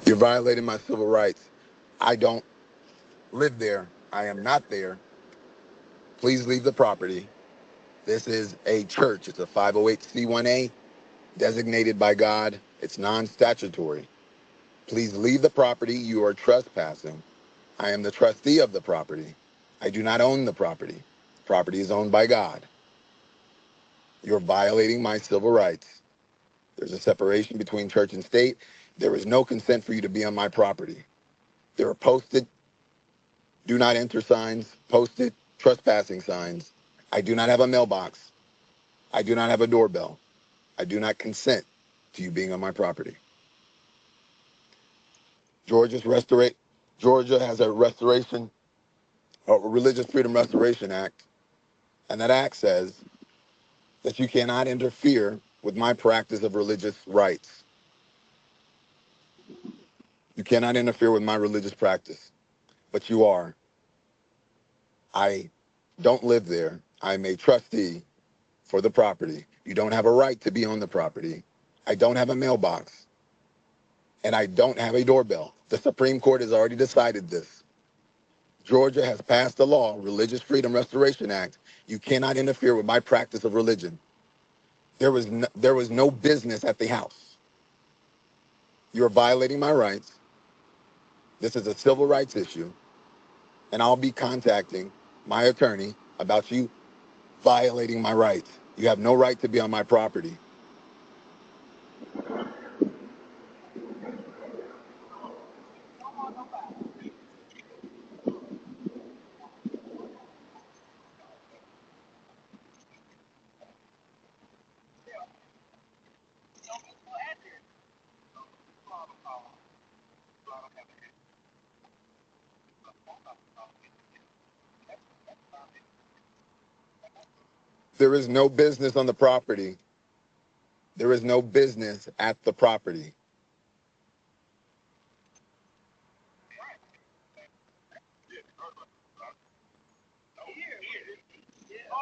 You're violating my civil rights. I don't live there. I am not there. Please leave the property. This is a church. It's a 508c1a designated by God. It's non-statutory. Please leave the property. You are trespassing. I am the trustee of the property. I do not own the property. Property is owned by God. You're violating my civil rights. There's a separation between church and state. There is no consent for you to be on my property. There are posted do not enter signs, posted trespassing signs. I do not have a mailbox. I do not have a doorbell. I do not consent to you being on my property. Georgia has a Religious Freedom Restoration Act, and that act says that you cannot interfere with my practice of religious rights. You cannot interfere with my religious practice, but you are. I don't live there. I'm a trustee for the property. You don't have a right to be on the property. I don't have a mailbox, and I don't have a doorbell. The Supreme Court has already decided this. Georgia has passed the law, Religious Freedom Restoration Act. You cannot interfere with my practice of religion. There was no business at the house. You're violating my rights. This is a civil rights issue, and I'll be contacting my attorney about you violating my rights. You have no right to be on my property. There is no business on the property. There is no business at the property.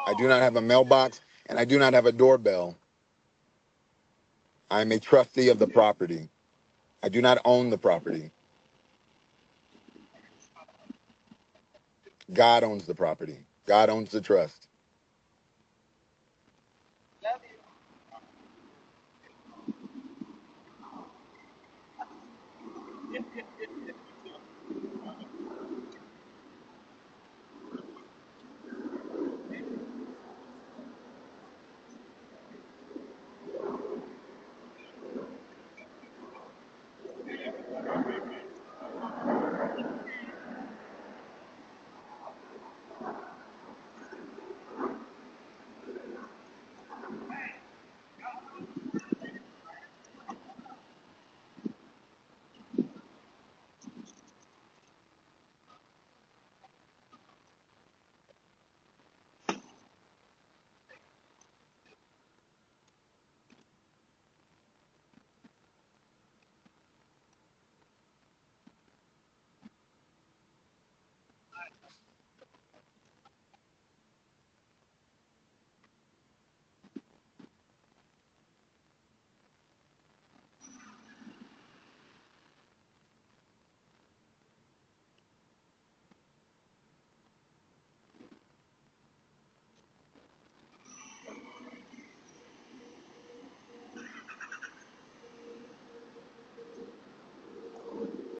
I do not have a mailbox, and I do not have a doorbell. I am a trustee of the property. I do not own the property. God owns the property. God owns the trust.